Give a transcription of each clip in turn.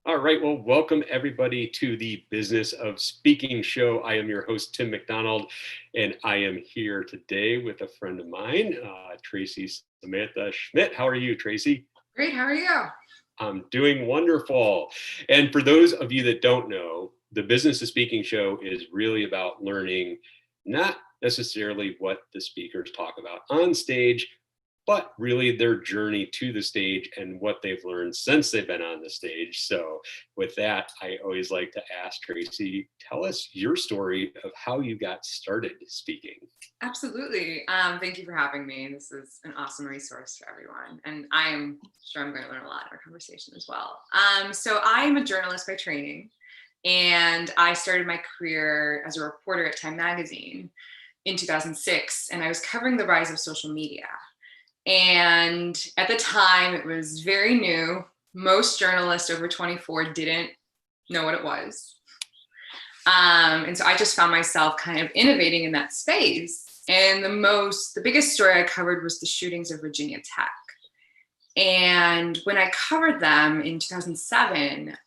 All right, well, welcome everybody to the Business of Speaking show. I am your host, Tim McDonald, and I am here today with a friend of mine, Tracy Samantha Schmidt. How are you, Tracy? Great, how are you? I'm doing wonderful. And for those of you that don't know, the Business of Speaking show is really about learning not necessarily what the speakers talk about on stage, but really their journey to the stage and what they've learned since they've been on the stage. So, with that, I always like to ask Tracy, tell us your story of how you got started speaking. Absolutely. Thank you for having me. This is an awesome resource for everyone. And I am sure I'm going to learn a lot in our conversation as well. So I am a journalist by training, and I started my career as a reporter at Time Magazine in 2006, and I was covering the rise of social media. And at the time, it was very new. Most journalists over 24 didn't know what it was. And so I just found myself kind of innovating in that space. And the biggest story I covered was the shootings of Virginia Tech. And when I covered them in 2007,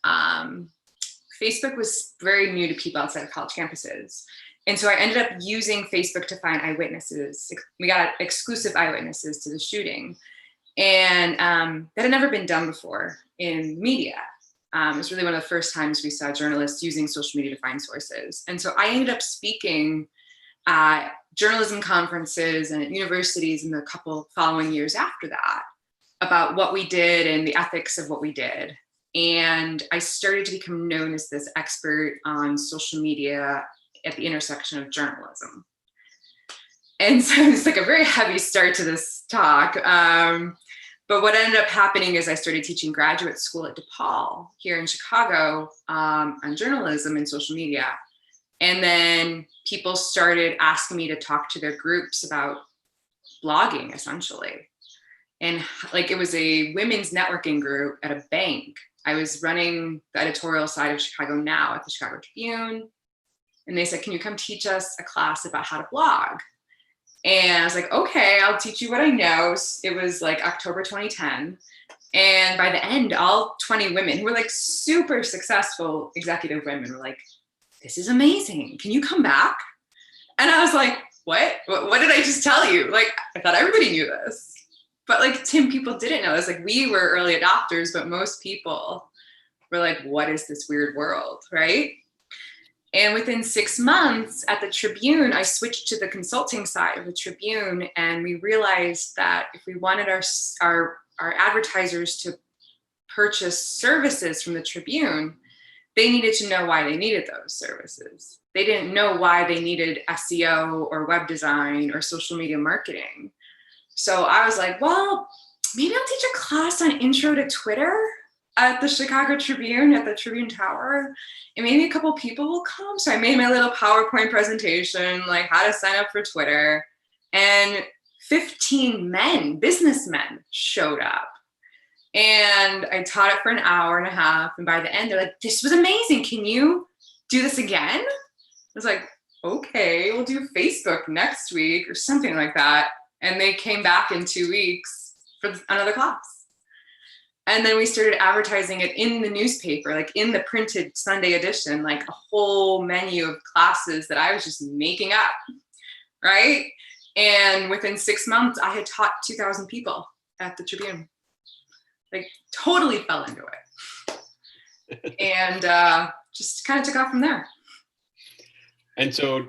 Facebook was very new to people outside of college campuses. And so I ended up using Facebook to find eyewitnesses. We got exclusive eyewitnesses to the shooting. And that had never been done before in media. It was really one of the first times we saw journalists using social media to find sources. And so I ended up speaking at journalism conferences and at universities in the couple following years after that about what we did and the ethics of what we did. And I started to become known as this expert on social media at the intersection of journalism. And so it's like a very heavy start to this talk. But what ended up happening is I started teaching graduate school at DePaul here in Chicago on journalism and social media. And then people started asking me to talk to their groups about blogging, essentially. And like it was a women's networking group at a bank. I was running the editorial side of Chicago Now at the Chicago Tribune. And they said, can you come teach us a class about how to blog? And I was like, okay, I'll teach you what I know. It was like October 2010. And by the end, all 20 women who were like super successful executive women were like, this is amazing. Can you come back? And I was like, what did I just tell you? Like, I thought everybody knew this. But like, Tim, people didn't know this. Like, we were early adopters, but most people were like, what is this weird world, right? And within 6 months at the Tribune, I switched to the consulting side of the Tribune, and we realized that if we wanted our advertisers to purchase services from the Tribune, they needed to know why they needed those services. They didn't know why they needed SEO or web design or social media marketing. So I was like, well, maybe I'll teach a class on intro to Twitter at the Chicago Tribune at the Tribune Tower, and maybe a couple people will come. So I made my little PowerPoint presentation, like how to sign up for Twitter, and 15 men, businessmen, showed up. And I taught it for an hour and a half, and by the end, they're like, this was amazing. Can you do this again? I was like, okay, we'll do Facebook next week or something like that. And they came back in 2 weeks for another class. And then we started advertising it in the newspaper, like in the printed Sunday edition, like a whole menu of classes that I was just making up, right? And within 6 months, I had taught 2,000 people at the Tribune. Like, totally fell into it. And just kind of took off from there. And so,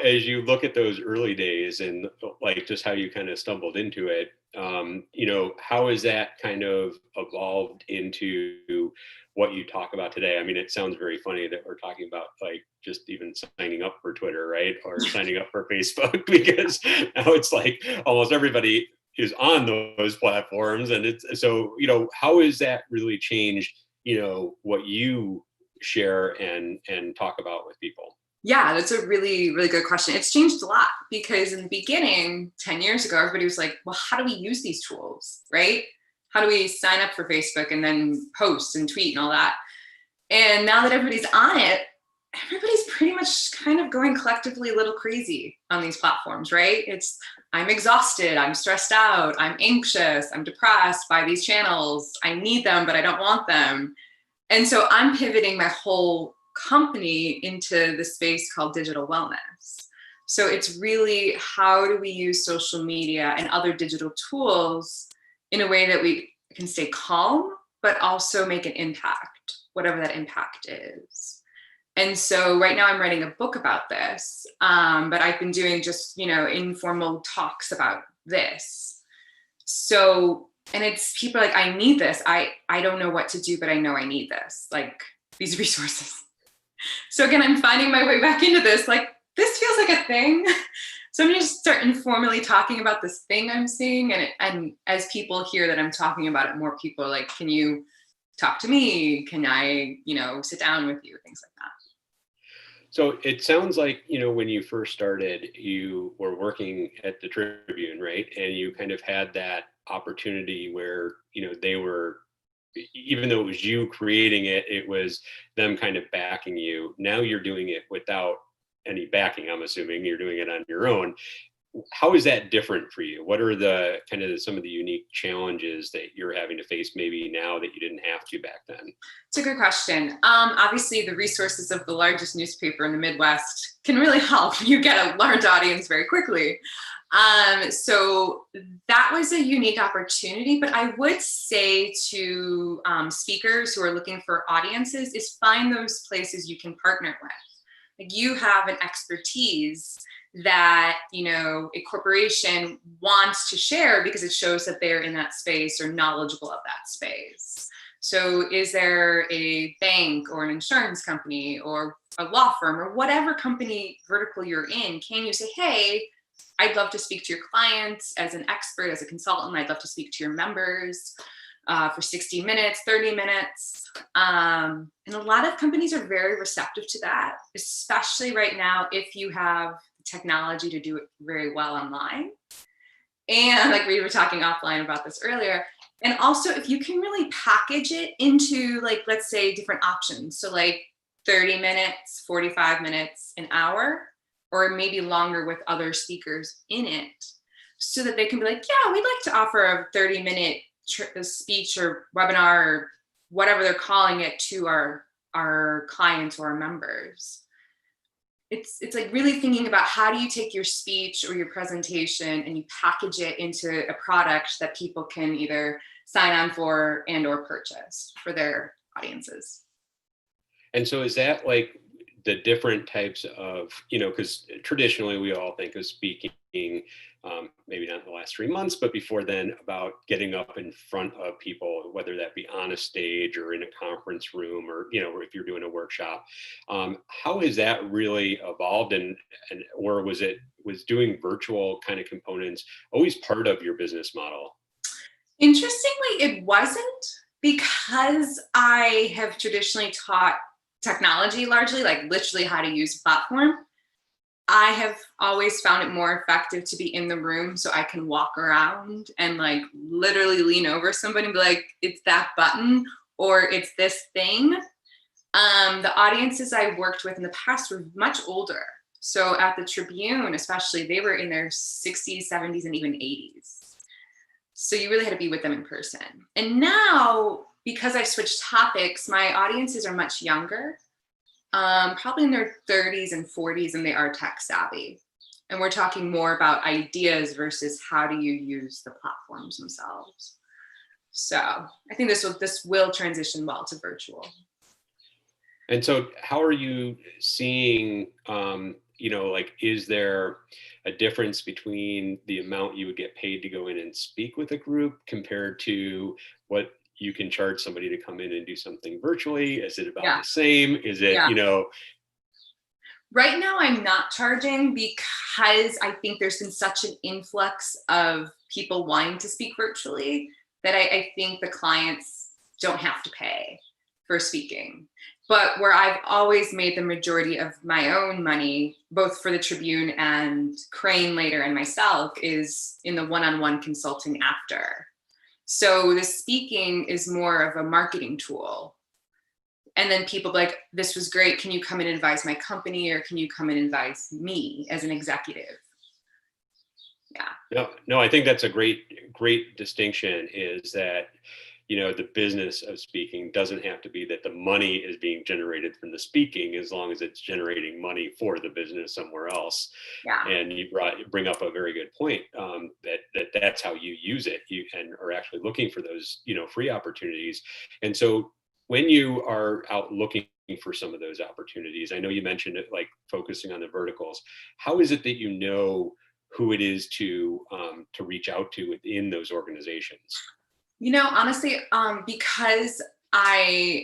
as you look at those early days and like just how you kind of stumbled into it, how has that kind of evolved into what you talk about today? I mean, it sounds very funny that we're talking about like just even signing up for Twitter, right? Or signing up for Facebook, because now it's like almost everybody is on those platforms. And it's so, how has that really changed, what you share and talk about with people? Yeah, that's a really, really good question. It's changed a lot because in the beginning, 10 years ago, everybody was like, well, how do we use these tools, right? How do we sign up for Facebook and then post and tweet and all that? And now that everybody's on it, everybody's pretty much kind of going collectively a little crazy on these platforms, right? I'm exhausted, I'm stressed out, I'm anxious, I'm depressed by these channels. I need them, but I don't want them. And so I'm pivoting my whole company into the space called digital wellness. So it's really, how do we use social media and other digital tools in a way that we can stay calm, but also make an impact, whatever that impact is. And so right now I'm writing a book about this, but I've been doing just, informal talks about this. So, and it's people like, I need this. I don't know what to do, but I know I need this, like these resources. So again, I'm finding my way back into this, like, this feels like a thing. So I'm going to start informally talking about this thing I'm seeing. And as people hear that I'm talking about it, more people are like, can you talk to me? Can I, sit down with you? Things like that. So it sounds like, when you first started, you were working at the Tribune, right? And you kind of had that opportunity where, they were, even though it was you creating it, it was them kind of backing you. Now you're doing it without any backing. I'm assuming you're doing it on your own. How is that different for you? What are the kind of some of the unique challenges that you're having to face maybe now that you didn't have to back then? It's a good question. Obviously, the resources of the largest newspaper in the Midwest can really help you get a large audience very quickly. So that was a unique opportunity, but I would say to speakers who are looking for audiences is find those places you can partner with. Like, you have an expertise that, a corporation wants to share because it shows that they're in that space or knowledgeable of that space. So is there a bank or an insurance company or a law firm or whatever company vertical you're in? Can you say, hey, I'd love to speak to your clients as an expert, as a consultant. I'd love to speak to your members for 60 minutes, 30 minutes. And a lot of companies are very receptive to that, especially right now, if you have technology to do it very well online. And like we were talking offline about this earlier. And also if you can really package it into, like, let's say different options. So like 30 minutes, 45 minutes, an hour, or maybe longer with other speakers in it, so that they can be like, yeah, we'd like to offer a 30-minute speech or webinar or whatever they're calling it to our clients or our members. It's like really thinking about, how do you take your speech or your presentation and you package it into a product that people can either sign on for and or purchase for their audiences. And so is that like the different types of, because traditionally we all think of speaking, maybe not in the last 3 months, but before then, about getting up in front of people, whether that be on a stage or in a conference room or, or if you're doing a workshop. How has that really evolved, and or was doing virtual kind of components always part of your business model? Interestingly, it wasn't, because I have traditionally taught technology largely, like literally how to use a platform. I have always found it more effective to be in the room so I can walk around and like literally lean over somebody and be like, it's that button or it's this thing. The audiences I worked with in the past were much older. So at the Tribune, especially, they were in their 60s, 70s, and even 80s. So you really had to be with them in person. And now, because I've switched topics, my audiences are much younger, probably in their 30s and 40s, and they are tech savvy. And we're talking more about ideas versus how do you use the platforms themselves. So I think this will transition well to virtual. And so how are you seeing, like, is there a difference between the amount you would get paid to go in and speak with a group compared to what you can charge somebody to come in and do something virtually? Is it about the same? Is it, Right now, I'm not charging because I think there's been such an influx of people wanting to speak virtually that I think the clients don't have to pay for speaking. But where I've always made the majority of my own money, both for the Tribune and Crane later and myself, is in the one-on-one consulting after. So the speaking is more of a marketing tool. And then people like, this was great. Can you come in and advise my company, or can you come in and advise me as an executive? Yeah. No, I think that's a great distinction, is that, the business of speaking doesn't have to be that the money is being generated from the speaking, as long as it's generating money for the business somewhere else. Yeah. And you bring up a very good point, that's how you use it. You and are actually looking for those, free opportunities. And so when you are out looking for some of those opportunities, I know you mentioned it, like focusing on the verticals. How is it that you know who it is to reach out to within those organizations? Honestly, because I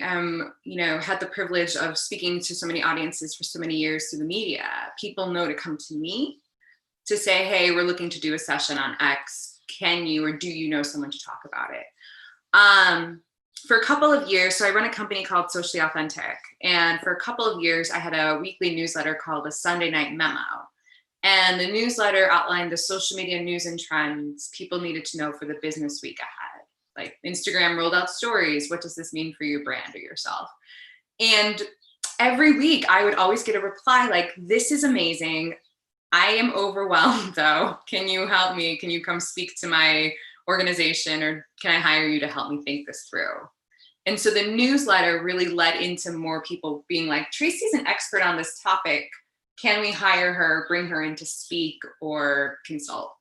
had the privilege of speaking to so many audiences for so many years through the media, people know to come to me to say, hey, we're looking to do a session on X. Can you, or do you know someone to talk about it? For a couple of years, so I run a company called Socially Authentic. And for a couple of years, I had a weekly newsletter called a Sunday Night Memo. And the newsletter outlined the social media news and trends people needed to know for the business week ahead. Like Instagram rolled out stories. What does this mean for your brand or yourself? And every week I would always get a reply like, this is amazing. I am overwhelmed though. Can you help me? Can you come speak to my organization, or can I hire you to help me think this through? And so the newsletter really led into more people being like, Tracy's an expert on this topic. Can we hire her, bring her in to speak or consult?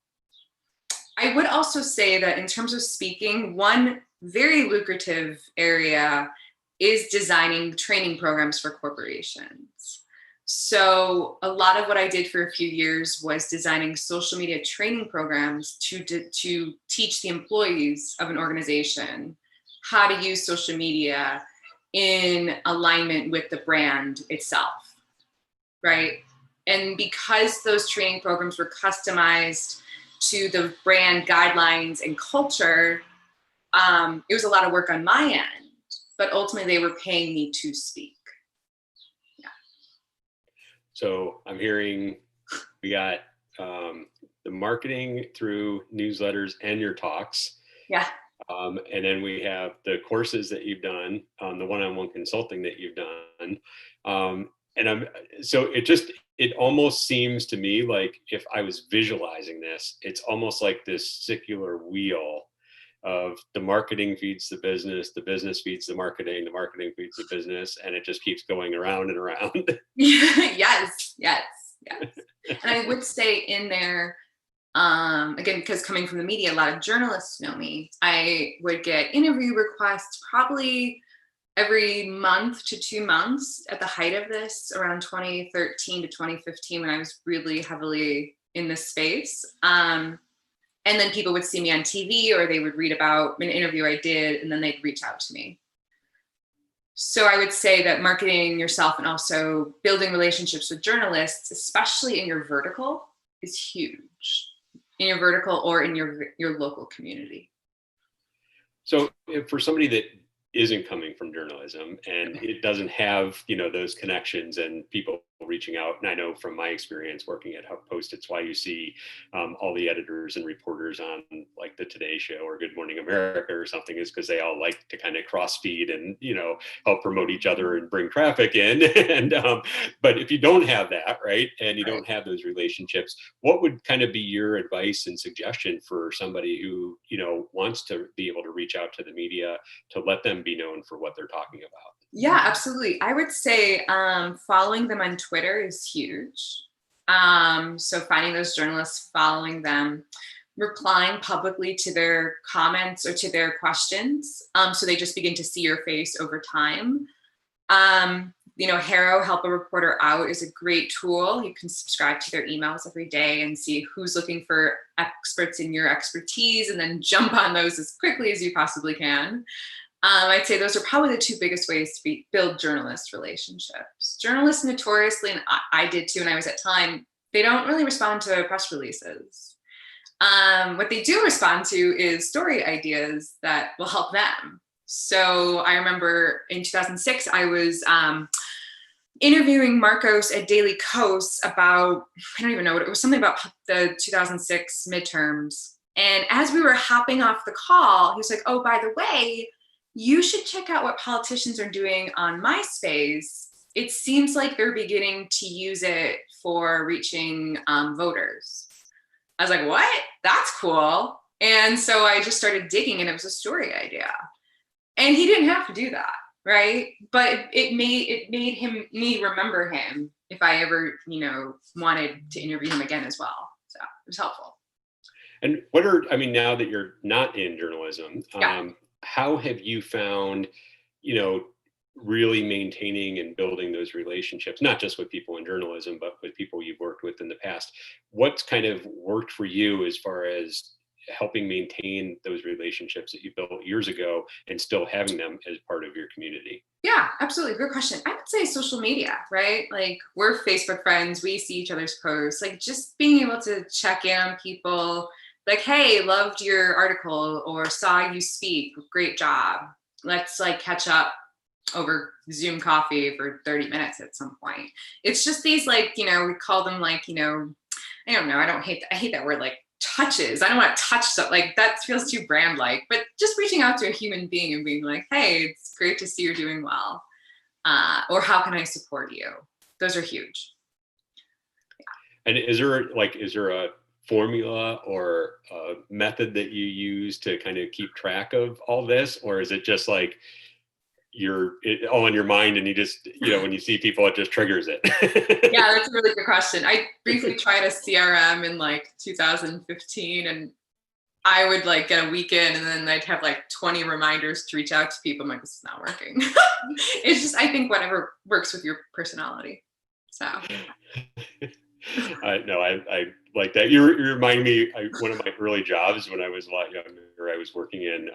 I would also say that in terms of speaking, one very lucrative area is designing training programs for corporations. So a lot of what I did for a few years was designing social media training programs to teach the employees of an organization how to use social media in alignment with the brand itself, right? And because those training programs were customized to the brand guidelines and culture, it was a lot of work on my end, but ultimately they were paying me to speak. Yeah. So I'm hearing we got the marketing through newsletters and your talks. Yeah. And then we have the courses that you've done, the one-on-one consulting that you've done. So it almost seems to me like, if I was visualizing this, it's almost like this circular wheel of the marketing feeds the business feeds the marketing feeds the business, and it just keeps going around and around. Yes. And I would say in there, again, because coming from the media, a lot of journalists know me. I would get interview requests probably every month to 2 months at the height of this, around 2013 to 2015, when I was really heavily in this space. And then people would see me on TV, or they would read about an interview I did, and then they'd reach out to me. So I would say that marketing yourself and also building relationships with journalists, especially in your vertical, is huge. In your vertical or in your local community. So for somebody that isn't coming from journalism and it doesn't have, those connections and people reaching out, and I know from my experience working at HuffPost, it's why you see all the editors and reporters on like the Today Show or Good Morning America or something, is because they all like to kind of cross feed and help promote each other and bring traffic in. And but if you don't have that, right, and you don't have those relationships, what would kind of be your advice and suggestion for somebody who wants to be able to reach out to the media to let them be known for what they're talking about? Yeah, absolutely. I would say following them on Twitter is huge. So finding those journalists, following them, replying publicly to their comments or to their questions. So they just begin to see your face over time. Harrow, Help a Reporter Out, is a great tool. You can subscribe to their emails every day and see who's looking for experts in your expertise, and then jump on those as quickly as you possibly can. I'd say those are probably the two biggest ways to build journalist relationships. Journalists notoriously, and I did too when I was at Time, they don't really respond to press releases. What they do respond to is story ideas that will help them. So I remember in 2006, I was interviewing Marcos at Daily Kos about, I don't even know what it was, something about the 2006 midterms. And as we were hopping off the call, he was like, oh, by the way, you should check out what politicians are doing on MySpace. It seems like they're beginning to use it for reaching voters. I was like, what? That's cool. And so I just started digging, and it was a story idea. And he didn't have to do that, right? But it made me remember him if I ever, wanted to interview him again as well. So it was helpful. And I mean, now that you're not in journalism, Yeah. how have you found, you know, really maintaining and building those relationships, not just with people in journalism, but with people you've worked with in the past? What's kind of worked for you as far as helping maintain those relationships that you built years ago and still having them as part of your community? Yeah, absolutely. Good question. I would say social media, right? Like we're Facebook friends, we see each other's posts, like just being able to check in on people like, hey, loved your article or saw you speak, great job. Let's like catch up over Zoom coffee for 30 minutes at some point. It's just these like, we call them like, I don't know, I hate that word like touches. I don't want to touch stuff like that feels too brand like, but just reaching out to a human being and being like, hey, it's great to see you're doing well. Or how can I support you? Those are huge. And is there a formula or a method that you use to kind of keep track of all this? Or is it just like all in your mind and you just, when you see people, it just triggers it? Yeah, that's a really good question. I briefly tried a CRM in like 2015 and I would like get a weekend and then I'd have like 20 reminders to reach out to people. I'm like, this is not working. It's just, I think whatever works with your personality. So. No, I like that. You remind me, one of my early jobs when I was a lot younger, I was working in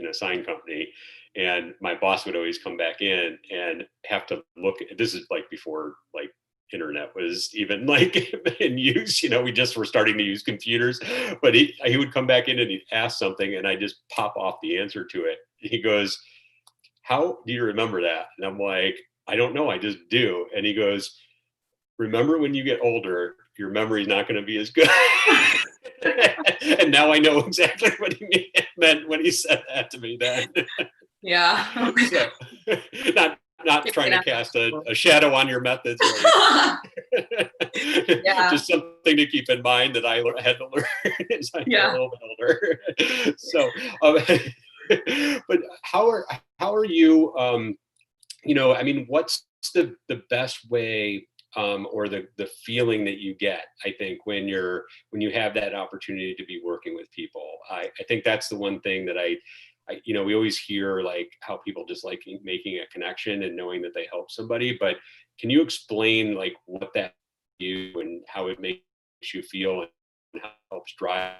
a sign company, and my boss would always come back in and have to look. This is like before like internet was even like in use. We just were starting to use computers, but he would come back in and he'd ask something, and I just pop off the answer to it. He goes, "How do you remember that?" And I'm like, "I don't know. I just do." And he goes, "Remember when you get older, your memory's not going to be as good." And now I know exactly what he meant when he said that to me then. Yeah. So, not trying to cast a shadow on your methods. Yeah. Just something to keep in mind that I had to learn as I got a little bit older. So, but how are you? I mean, what's the best way? Or the feeling that you get, I think, when you have that opportunity to be working with people. I think that's the one thing that I we always hear like how people just like making a connection and knowing that they help somebody. But can you explain like what that you and how it makes you feel and how it helps drive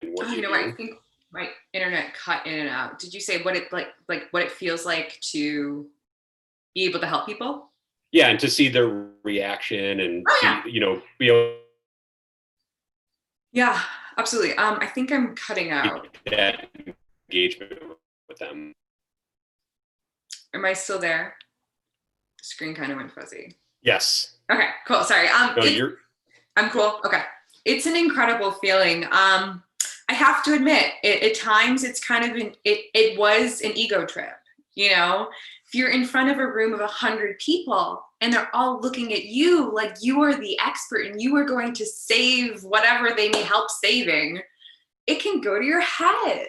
and what you do? I think my internet cut in and out. Did you say what it like what it feels like to be able to help people? Yeah, and to see their reaction and yeah. be able Yeah, absolutely. I think I'm cutting out. that engagement with them. Am I still there? The screen kind of went fuzzy. Yes. Okay, cool. Sorry. No, I'm cool. Okay. It's an incredible feeling. I have to admit, at times it's kind of it was an ego trip. If you're in front of a room of 100 people and they're all looking at you like you are the expert and you are going to save whatever they need help saving, it can go to your head.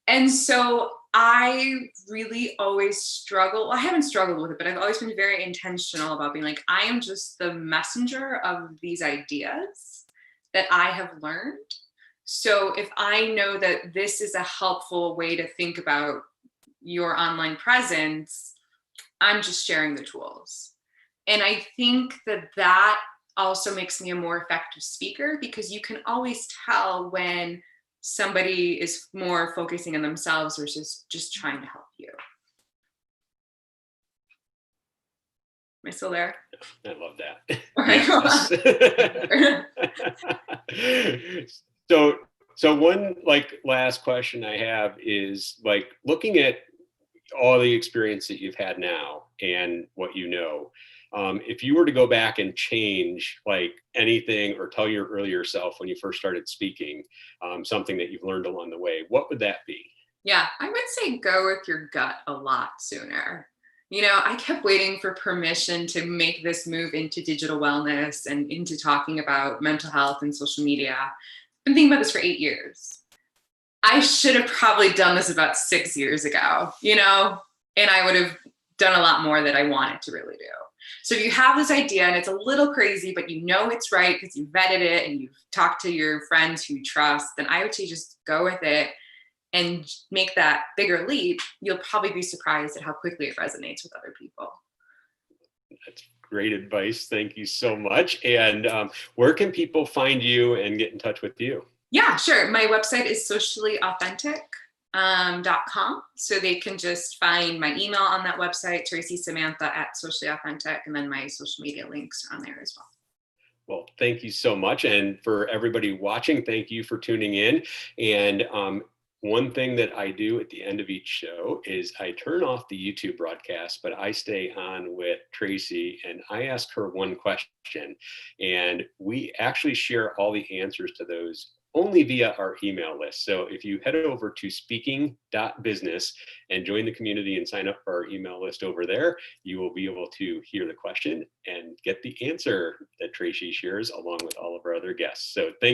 And so I really always struggle. Well, I haven't struggled with it, but I've always been very intentional about being like, I am just the messenger of these ideas that I have learned. So if I know that this is a helpful way to think about your online presence, I'm just sharing the tools. And I think that also makes me a more effective speaker because you can always tell when somebody is more focusing on themselves versus just trying to help you. Am I still there? I love that. Okay. So one like last question I have is like looking at all the experience that you've had now and what if you were to go back and change like anything or tell your earlier self when you first started speaking, something that you've learned along the way, what would that be? Yeah, I would say go with your gut a lot sooner. I kept waiting for permission to make this move into digital wellness and into talking about mental health and social media. I've been thinking about this for 8 years. I should have probably done this about 6 years ago, you know, and I would have done a lot more that I wanted to really do. So if you have this idea and it's a little crazy, but you know it's right because you vetted it and you've talked to your friends who you trust, then I would say just go with it and make that bigger leap. You'll probably be surprised at how quickly it resonates with other people. That's great advice. Thank you so much. And where can people find you and get in touch with you? Yeah, sure. My website is sociallyauthentic.com. So they can just find my email on that website, Tracy Samantha at Socially Authentic, and then my social media links on there as well. Well, thank you so much. And for everybody watching, thank you for tuning in. And one thing that I do at the end of each show is I turn off the YouTube broadcast, but I stay on with Tracy and I ask her one question. And we actually share all the answers to those only via our email list. So if you head over to speaking.business and join the community and sign up for our email list over there, you will be able to hear the question and get the answer that Tracy shares along with all of our other guests. So thank